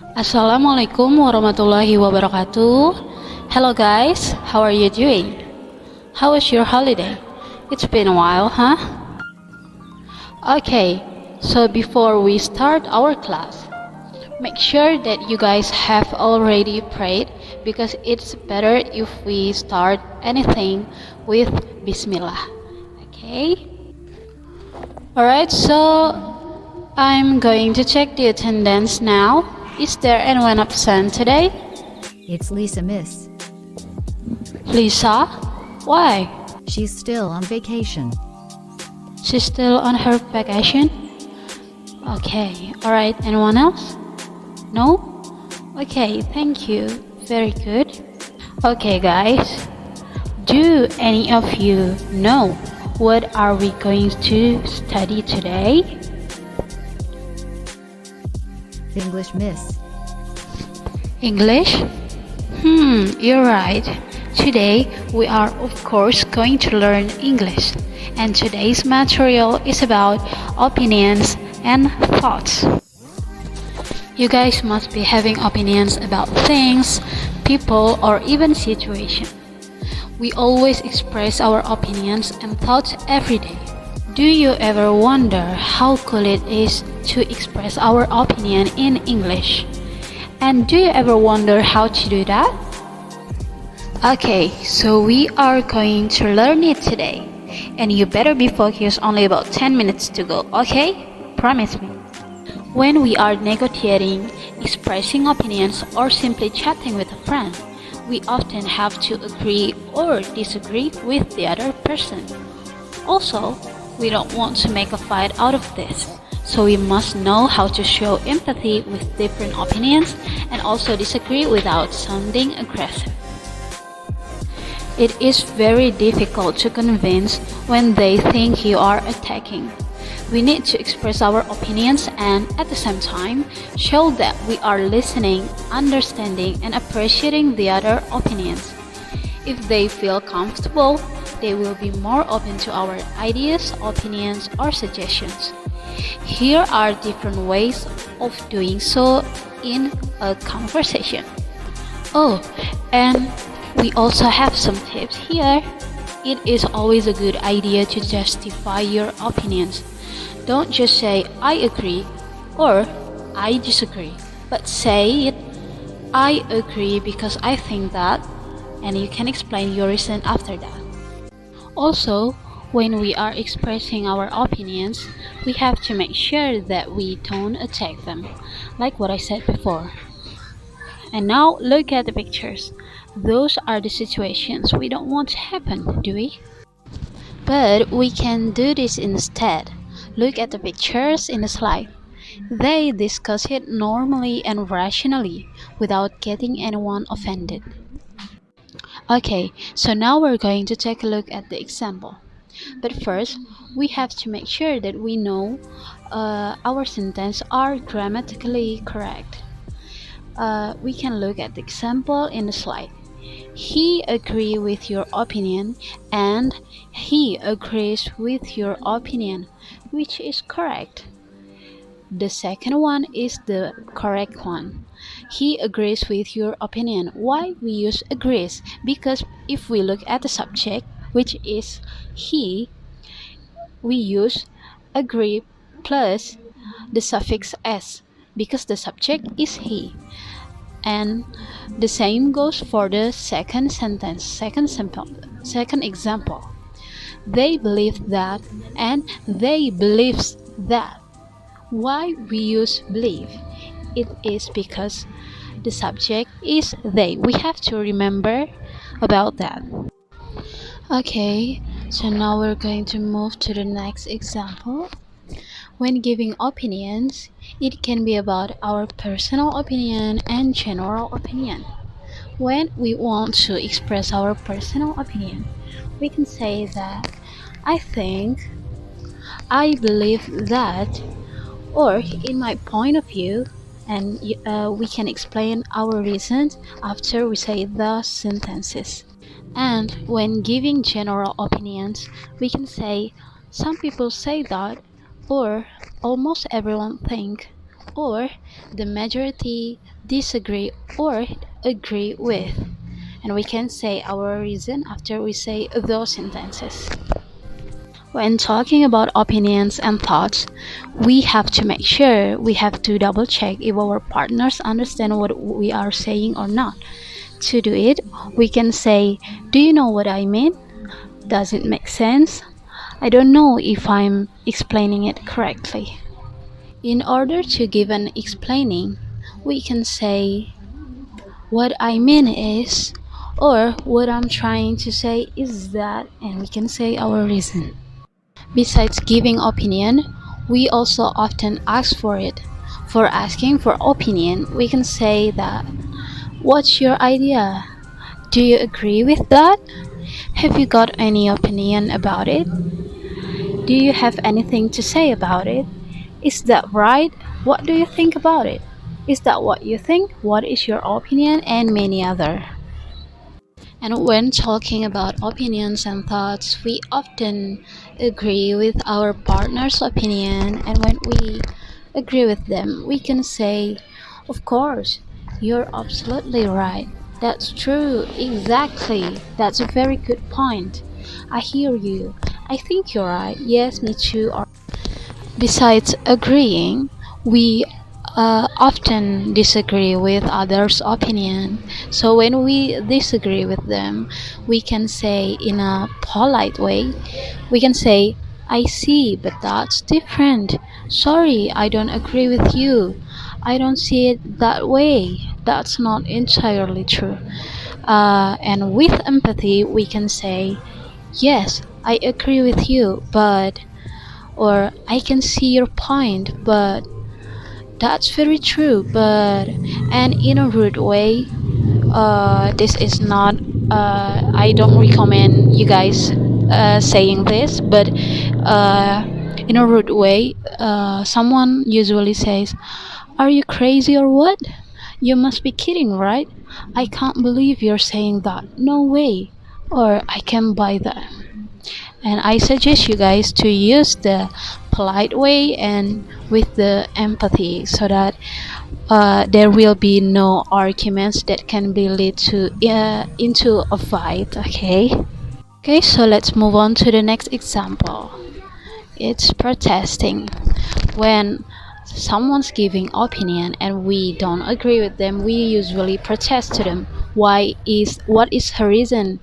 Assalamualaikum warahmatullahi wabarakatuh. Hello guys, how are you doing? How was your holiday? It's been a while, huh? Okay, so before we start our class, make sure that you guys have already prayed because it's better if we start anything with Bismillah. Okay? Alright, so I'm going to check the attendance now. Is there anyone absent today? It's Lisa, miss. Lisa? Why? She's still on vacation. She's still on her vacation? Okay, alright, anyone else? No? Okay, thank you. Very good. Okay, guys. Do any of you know what are we going to study today? English, miss. English? You're right. Today we are of course going to learn English, and today's material is about opinions and thoughts. You guys must be having opinions about things, people, or even situations. We always express our opinions and thoughts every day. Do you ever wonder how cool it is to express our opinion in English? And do you ever wonder how to do that? Okay, so we are going to learn it today. And you better be focused, only about 10 minutes to go, okay? Promise me. When we are negotiating, expressing opinions, or simply chatting with a friend, we often have to agree or disagree with the other person. Also, we don't want to make a fight out of this, so we must know how to show empathy with different opinions and also disagree without sounding aggressive. It is very difficult to convince when they think you are attacking. We need to express our opinions and, at the same time, show that we are listening, understanding, and appreciating the other opinions. If they feel comfortable, they will be more open to our ideas, opinions, or suggestions. Here are different ways of doing so in a conversation. Oh, and we also have some tips here. It is always a good idea to justify your opinions. Don't just say, I agree or I disagree, but say it, I agree because I think that, and you can explain your reason after that. Also, when we are expressing our opinions, we have to make sure that we don't attack them, like what I said before. And now look at the pictures. Those are the situations we don't want to happen, do we? But we can do this instead. Look at the pictures in the slide. They discuss it normally and rationally without getting anyone offended. Okay, so now we're going to take a look at the example. But first, we have to make sure that we know our sentences are grammatically correct. We can look at the example in the slide. He agrees with your opinion and he agrees with your opinion, which is correct. The second one is the correct one. He agrees with your opinion. Why we use agrees? Because if we look at the subject, which is he, we use agree plus the suffix s because the subject is he. And the same goes for the second sentence, second example. They believe that and they believes that. Why we use believe? It is because the subject is they. We have to remember about that. Okay, so now we're going to move to the next example. When giving opinions, it can be about our personal opinion and general opinion. When we want to express our personal opinion, we can say that I think, I believe that, or in my point of view, and we can explain our reasons after we say the sentences. And when giving general opinions, we can say some people say that, or almost everyone think, or the majority disagree or agree with. And we can say our reason after we say those sentences. When talking about opinions and thoughts, we have to make sure we have to double check if our partners understand what we are saying or not. To do it, we can say, "Do you know what I mean? Does it make sense? I don't know if I'm explaining it correctly." In order to give an explaining, we can say, "What I mean is," or "What I'm trying to say is that," and we can say our reason. Besides giving opinion, we also often ask for it. For asking for opinion, we can say that, "What's your idea? Do you agree with that? Have you got any opinion about it? Do you have anything to say about it? Is that right? What do you think about it? Is that what you think? What is your opinion?" and many other. And when talking about opinions and thoughts, we often agree with our partner's opinion, and when we agree with them, we can say, "Of course, you're absolutely right. That's true, exactly. That's a very good point. I hear you. I think you're right. Yes, me too." Besides agreeing, we often disagree with others' opinion. So when we disagree with them, we can say in a polite way, we can say, "I see, but that's different. Sorry, I don't agree with you. I don't see it that way. That's not entirely true." And with empathy, we can say, "Yes, I agree with you, but," or "I can see your point, but," "That's very true, but," and in a rude way. This is not, I don't recommend you guys saying this, but in a rude way, someone usually says, "Are you crazy or what? You must be kidding, right? I can't believe you're saying that. No way." Or "I can buy that." And I suggest you guys to use the polite way and with the empathy so that there will be no arguments that can be lead to into a fight. Okay, so let's move on to the next example. It's protesting. When someone's giving opinion and we don't agree with them, we usually protest to them. What is her reason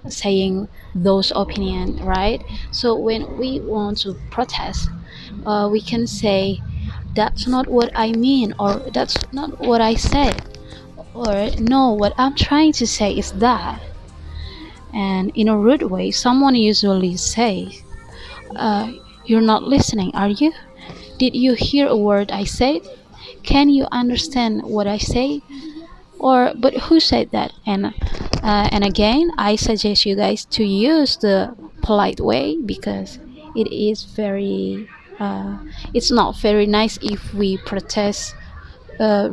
saying those opinion, right? So when we want to protest, we can say, "That's not what I mean," or "That's not what I said," or "No, what I'm trying to say is that." And in a rude way, someone usually say, uh, "You're not listening, are you? Did you hear a word I said? Can you understand what I say?" Or "But who said that?" And again, I suggest you guys to use the polite way because it is very it's not very nice if we protest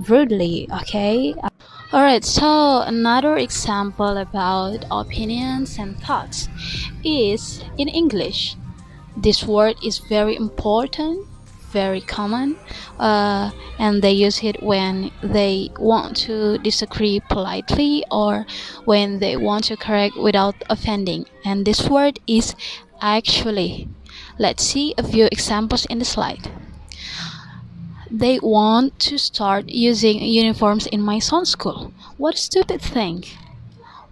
rudely. All right, so another example about opinions and thoughts is in English. This word is very important, very common, and they use it when they want to disagree politely or when they want to correct without offending. And this word is "actually." Let's see a few examples in the slide. "They want to start using uniforms in my son's school. What a stupid thing."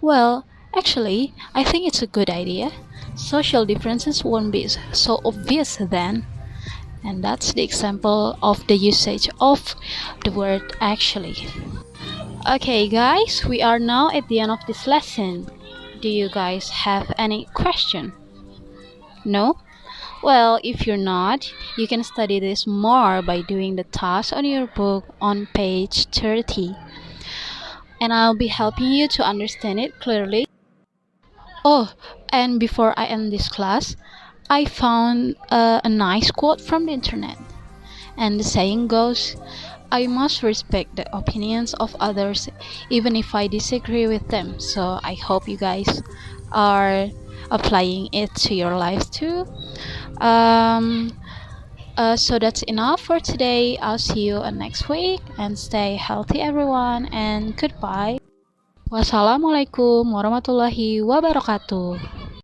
"Well, actually, I think it's a good idea. Social differences won't be so obvious then." And that's the example of the usage of the word "actually." Okay, guys, we are now at the end of this lesson. Do you guys have any question? No? Well, if you're not, you can study this more by doing the task on your book on page 30. And I'll be helping you to understand it clearly. Oh, and before I end this class, I found a nice quote from the internet. And the saying goes, "I must respect the opinions of others even if I disagree with them." So I hope you guys are applying it to your lives too. Um, So that's enough for today. I'll see you next week and stay healthy everyone and goodbye. Wassalamualaikum warahmatullahi wabarakatuh.